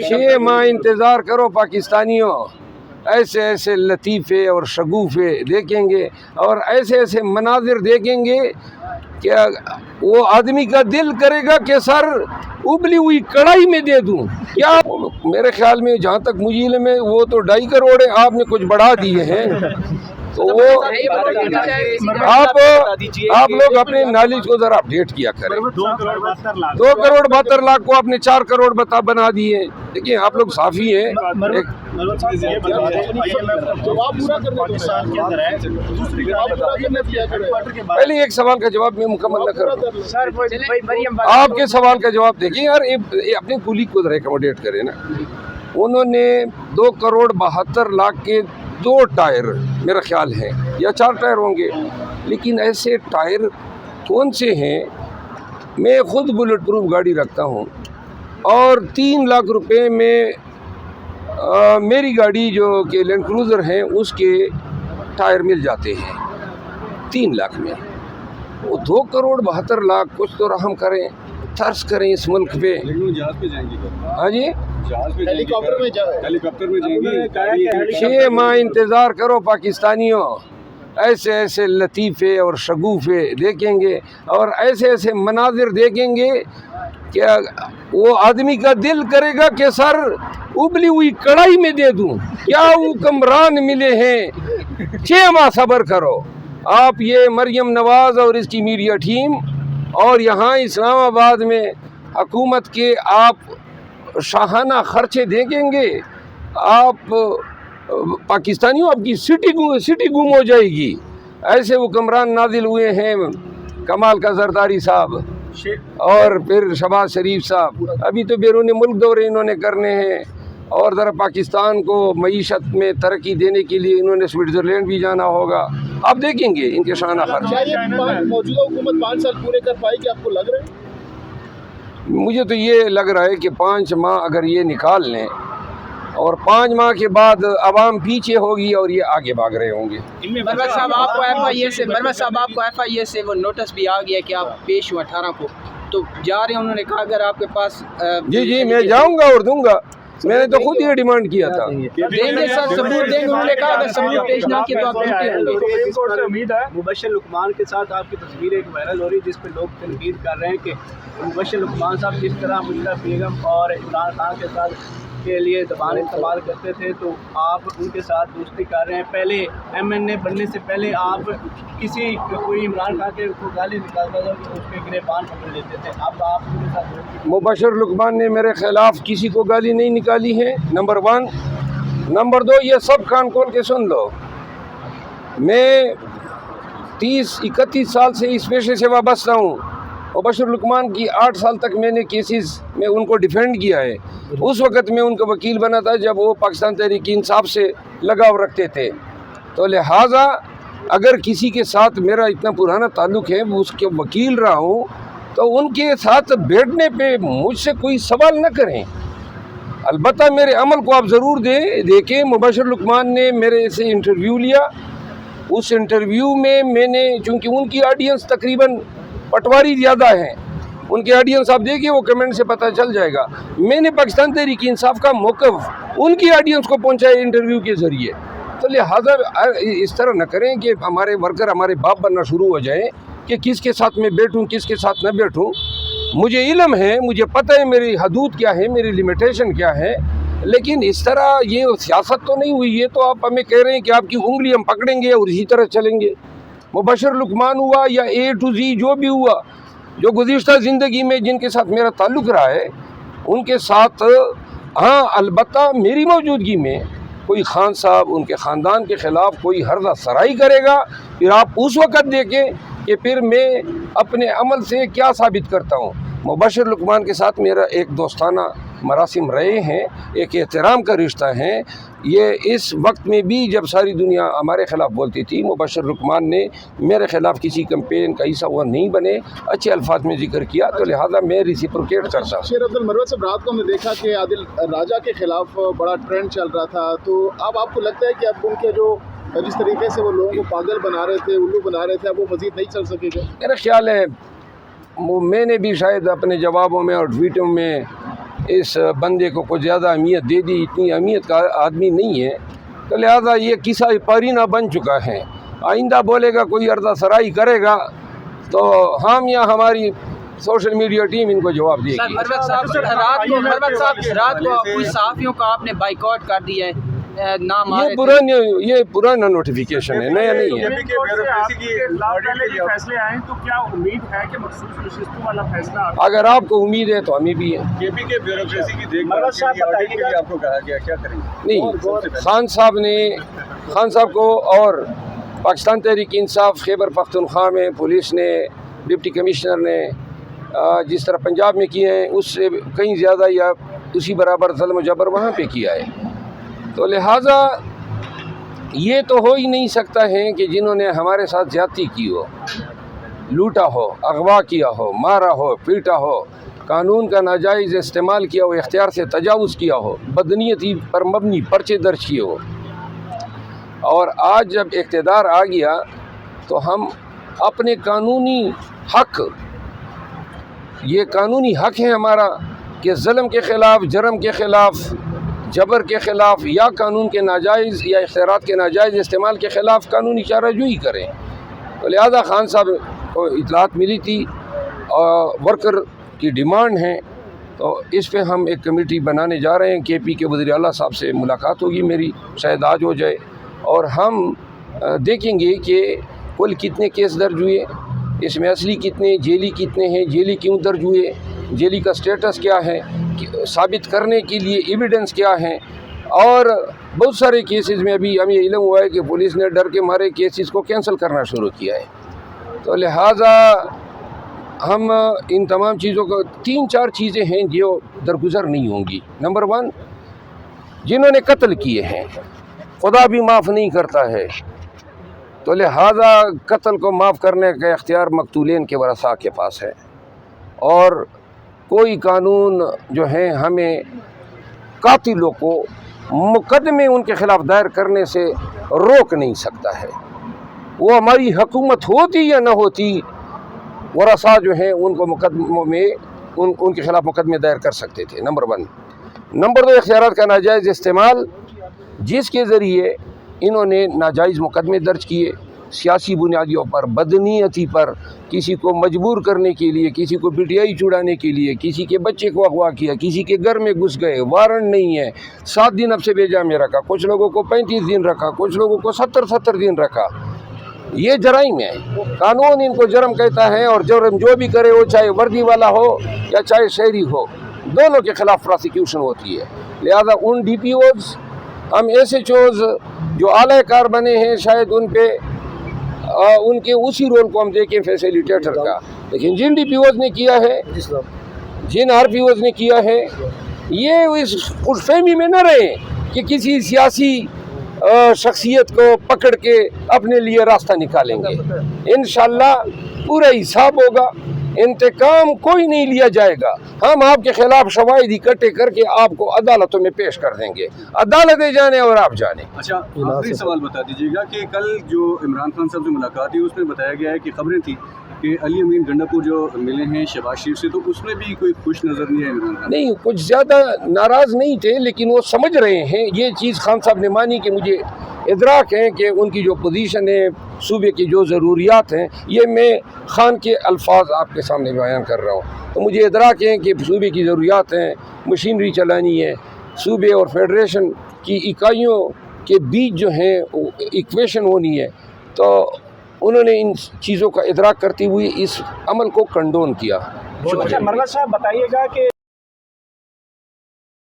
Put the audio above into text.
6 माह इंतज़ार करो पाकिस्तानियों, ऐसे ऐसे लतीफ़े और शगुफ़े देखेंगे और ऐसे ऐसे मनाजिर देखेंगे कि वो आदमी का दिल करेगा कि सर उबली हुई कढ़ाई में दे दूं। क्या मेरे ख्याल में जहाँ तक मुझे इल्म है वो तो 2.5 करोड़ है, आपने कुछ बढ़ा दिए हैं। तो वो आप लोग अपने नॉलेज को ज़रा अपडेट किया करें। 2 करोड़ 72 लाख को आपने 4 करोड़ बना दिए। देखिए आप लोग साफ़ी हैं। पहले एक सवाल का जवाब मैं मुकम्मल न करूँ। आपके सवाल का जवाब देखिए यार, अपने कुली को ज़रा एकमोडेट करें ना। उन्होंने 2 करोड़ 72 लाख के 2 टायर मेरा ख्याल है या 4 टायर होंगे, लेकिन ऐसे टायर कौन से हैं? मैं ख़ुद बुलेट प्रूफ गाड़ी रखता हूँ और 3 लाख रुपए में मेरी गाड़ी जो कि लैंड क्रूज़र है उसके टायर मिल जाते हैं 3 लाख में। वो 2 करोड़ 72 लाख, कुछ तो रहम करें, तर्स करें इस मुल्क पे। जहाज पे जाएंगी? हाँ जी, हेलीकॉप्टर में जाएंगी। 6 माह इंतज़ार करो पाकिस्तानियों, ऐसे ऐसे लतीफ़े और शगुफ़े देखेंगे और ऐसे ऐसे मनाजिर देखेंगे कि वो आदमी का दिल करेगा कि सर उबली हुई कढ़ाई में दे दूं। क्या हुक्मरान मिले हैं, 6 माह सब्र करो। आप ये मरियम नवाज़ और इसकी मीडिया टीम और यहाँ इस्लामाबाद में हुकूमत के आप शाहाना खर्चे देखेंगे, आप पाकिस्तानियों आपकी सिटी गुम हो जाएगी। ऐसे हुक्मरान नाजिल हुए हैं, कमाल का जरदारी साहब और फिर शहबाज शरीफ साहब। अभी तो बैरून मुल्क दौरे इन्होंने करने हैं और ज़रा पाकिस्तान को मईशत में तरक्की देने के लिए इन्होंने स्विट्ज़रलैंड भी जाना होगा। आप देखेंगे इनके शाना खर्च। मौजूदा हुकूमत 5 साल पूरे कर पाएगी, आपको लग रहा है? मुझे तो ये लग रहा है कि 5 माह अगर ये निकाल लें और 5 माह के बाद आवाम पीछे होगी और ये आगे भाग रहे होंगे। मरवत साहब आपको FIA से वो नोटिस भी आ गया कि आप पेश हुए 18 को, तो जा रहे हैं। उन्होंने कहा अगर आपके पास जी मैं जाऊंगा और दूंगा। मैंने तो खुद ये डिमांड किया था। देंगे सर, सबूत देंगे। उन्होंने कहा अगर सबूत पेश ना किया तो आप झूठे होंगे। उम्मीद है मुबश्शिर लुकमान के साथ आपकी तस्वीर एक वायरल हो रही है जिस पे लोग तनकीद कर रहे हैं कि मुबश्शिर लुकमान साहब किस तरह मुशर्रफ बेगम और इमरान खान के साथ के लिए ज़बान इस्तेमाल करते थे, तो आप उनके साथ दोस्ती कर रहे हैं। पहले MNA बनने से पहले आप कोई इमरान खान के को गाली निकालता था तो उसके गिरबान पकड़ लेते थे। अब आप उनके साथ मुबश्शिर लुकमान ने मेरे खिलाफ किसी को गाली नहीं निकाली है, नंबर 1। नंबर 2, ये सब कान खोल के सुन लो, मैं 30-31 साल से इस पेशे से वाबस्ता हूँ। मुबश्शिर लुकमान की 8 साल तक मैंने केसेस में उनको डिफेंड किया है। उस वक़्त मैं उनका वकील बना था जब वो पाकिस्तान तहरीक इंसाफ से लगाव रखते थे। तो लिहाजा अगर किसी के साथ मेरा इतना पुराना ताल्लुक़ है, वो उसके वकील रहा हूँ, तो उनके साथ बैठने पे मुझसे कोई सवाल न करें। अलबत्ता मेरे अमल को आप ज़रूर देखें। मुबश्शिर लुकमान ने मेरे से इंटरव्यू लिया। उस इंटरव्यू में मैंने, चूँकि उनकी ऑडियंस तकरीबन पटवारी ज़्यादा है, उनके ऑडियंस आप देखिए, वो कमेंट से पता चल जाएगा। मैंने पाकिस्तान तहरीक इंसाफ का मौक़िफ़ उनकी ऑडियंस को पहुंचाया इंटरव्यू के ज़रिए। तो लिहाजा इस तरह न करें कि हमारे वर्कर हमारे बाप बनना शुरू हो जाएं कि किसके साथ मैं बैठूं किसके साथ न बैठूं। मुझे इल्म है, मुझे पता है मेरी हदूद क्या है, मेरी लिमिटेशन क्या है, लेकिन इस तरह ये सियासत तो नहीं हुई है। तो आप हमें कह रहे हैं कि आपकी उंगली हम पकड़ेंगे और इसी तरह चलेंगे। मुबश्शिर लुकमान हुआ या A to Z जो भी हुआ, जो गुज़िश्ता ज़िंदगी में जिनके साथ मेरा ताल्लुक़ रहा है, उनके साथ हाँ, अलबत्ता मेरी मौजूदगी में कोई खान साहब उनके ख़ानदान के ख़िलाफ़ कोई हर्जा सराई करेगा, फिर आप उस वक़्त देखें कि फिर मैं अपने अमल से क्या साबित करता हूँ। मुबश्शिर लुकमान के साथ मेरा एक दोस्ताना मरासिम रहे हैं, एक एहतराम का रिश्ता है। ये इस वक्त में भी जब सारी दुनिया हमारे ख़िलाफ़ बोलती थी, मुबश्शिर लुकमान ने मेरे ख़िलाफ़ किसी कैंपेन का हिस्सा हुआ नहीं बने, अच्छे अल्फाज में जिक्र किया, तो लिहाजा मैं रिसिप्रोकेट करता हूँ। शेर अब्दुल मरवत साहब, रात को हमने देखा कि आदिल राजा के ख़िलाफ़ बड़ा ट्रेंड चल रहा था, तो अब आपको लगता है कि अब उनके जो जिस तरीके से वो लोगों को पागल बना रहे थे, उल्लू बना रहे थे, अब वो मज़ीद नहीं चल सकेगा? मेरा ख्याल है मैंने भी शायद अपने जवाबों में और ट्वीटों में اس بندے کو کچھ زیادہ اہمیت دے دی، اتنی اہمیت کا آدمی نہیں ہے، تو لہٰذا یہ قصہ پرینہ بن چکا ہے۔ آئندہ بولے گا کوئی اردہ سرائی کرے گا تو ہم یا ہماری سوشل میڈیا ٹیم ان کو جواب دے گی۔ مروت صاحب رات کو کچھ صحافیوں کا آپ نے بائیکاٹ کر دیا ہے، نام آ رہے یہ پرانا نوٹیفیکیشن ہے، نیا نہیں ہے۔ فیصلے آئے تو کیا امید ہے کہ مخصوص نشستوں والا فیصلہ اگر آپ کو امید ہے تو ہمیں بھی ہے۔ کے پی کے بیوروکریسی کی دیکھ بھال کے لیے آپ کو کہا گیا کیا کریں گے؟ نہیں، خان صاحب کو اور پاکستان تحریک انصاف خیبر پختونخوا میں پولیس نے، ڈپٹی کمشنر نے جس طرح پنجاب میں کیے ہیں اس سے کہیں زیادہ یا اسی برابر ظلم و جبر وہاں پہ کیا ہے، تو لہٰذا یہ تو ہو ہی نہیں سکتا ہے کہ جنہوں نے ہمارے ساتھ زیادتی کی ہو، لوٹا ہو، اغوا کیا ہو، مارا ہو، پیٹا ہو، قانون کا ناجائز استعمال کیا ہو، اختیار سے تجاوز کیا ہو، بدنیتی پر مبنی پرچے درج کیے ہو، اور آج جب اقتدار آ گیا تو ہم اپنے قانونی حق، یہ قانونی حق ہے ہمارا کہ ظلم کے خلاف، جرم کے خلاف، جبر کے خلاف یا قانون کے ناجائز یا اختیارات کے ناجائز استعمال کے خلاف قانونی چارہ جوئی کریں۔ تو لہذا خان صاحب کو اطلاعات ملی تھی اور ورکر کی ڈیمانڈ ہے، تو اس پہ ہم ایک کمیٹی بنانے جا رہے ہیں۔ کے پی کے وزیر اعلیٰ صاحب سے ملاقات ہوگی میری، شاید آج ہو جائے، اور ہم دیکھیں گے کہ کل کتنے کیس درج ہوئے، اس میں اصلی کتنے، جیلی کتنے ہیں، جیلی کیوں درج ہوئے، جیلی کا سٹیٹس کیا ہے، ثابت کرنے کے لیے ایویڈنس کیا ہیں، اور بہت سارے کیسز میں ابھی ہمیں علم ہوا ہے کہ پولیس نے ڈر کے مارے کیسز کو کینسل کرنا شروع کیا ہے۔ تو لہٰذا ہم ان تمام چیزوں کو، 3-4 چیزیں ہیں جو درگزر نہیں ہوں گی۔ نمبر 1، جنہوں نے قتل کیے ہیں خدا بھی معاف نہیں کرتا ہے، تو لہٰذا قتل کو معاف کرنے کا اختیار مقتولین کے ورثاء کے پاس ہے، اور کوئی قانون جو ہے ہمیں قاتلوں کو مقدمے ان کے خلاف دائر کرنے سے روک نہیں سکتا ہے۔ وہ ہماری حکومت ہوتی یا نہ ہوتی، ورثاء جو ہیں ان کو مقدموں میں ان کے خلاف مقدمے دائر کر سکتے تھے، نمبر 1۔ نمبر 2، اختیارات کا ناجائز استعمال، جس کے ذریعے انہوں نے ناجائز مقدمے درج کیے، سیاسی بنیادوں پر، بدنیتی پر، کسی کو مجبور کرنے کے لیے، کسی کو پی ٹی آئی چھڑانے کے لیے، کسی کے بچے کو اغوا کیا، کسی کے گھر میں گھس گئے، وارنٹ نہیں ہے، 7 دن اب سے بیجا میں رکھا، کچھ لوگوں کو 35 دن رکھا، کچھ لوگوں کو 70 دن رکھا۔ یہ جرائم ہے، قانون ان کو جرم کہتا ہے، اور جرم جو بھی کرے وہ چاہے وردی والا ہو یا چاہے شہری ہو، دونوں کے خلاف پراسیکیوشن ہوتی ہے۔ لہذا ان ڈی پی اوز، ہم ایس ایچ اوز جو اعلی کار بنے ہیں، شاید ان پہ ان کے اسی رول کو ہم دیکھیں فیسیلیٹیٹر کا، لیکن جن ڈی پی اوز نے کیا ہے، جن آر پی اوز نے کیا ہے، یہ اس فہمی میں نہ رہے کہ کسی سیاسی شخصیت کو پکڑ کے اپنے لیے راستہ نکالیں گے۔ انشاءاللہ پورا حساب ہوگا، انتقام کوئی نہیں لیا جائے گا، ہم آپ کے خلاف شواہد اکٹھے کر کے آپ کو عدالتوں میں پیش کر دیں گے، عدالتیں جانے اور آپ جانے۔ اچھا، آخری سوال بتا دیجیے گا کہ کل جو عمران خان صاحب سے ملاقات ہوئی اس میں بتایا گیا ہے کہ خبریں تھیں کہ علی امین گنڈاپور جو ملے ہیں شہباز شریف سے، تو اس میں بھی کوئی خوش نظر نہیں ہے عمران خان؟ نہیں، کچھ زیادہ ناراض نہیں تھے، لیکن وہ سمجھ رہے ہیں، یہ چیز خان صاحب نے مانی کہ مجھے ادراک ہے کہ ان کی جو پوزیشن ہے، صوبے کی جو ضروریات ہیں، یہ میں خان کے الفاظ آپ کے سامنے بیان کر رہا ہوں، تو مجھے ادراک ہے کہ صوبے کی ضروریات ہیں، مشینری چلانی ہے، صوبے اور فیڈریشن کی اکائیوں کے بیچ جو ہیں ایکویشن ہونی ہے، تو انہوں نے ان چیزوں کا ادراک کرتے ہوئے اس عمل کو کنڈون کیا۔ اچھا، مروت صاحب بتائیے گا کہ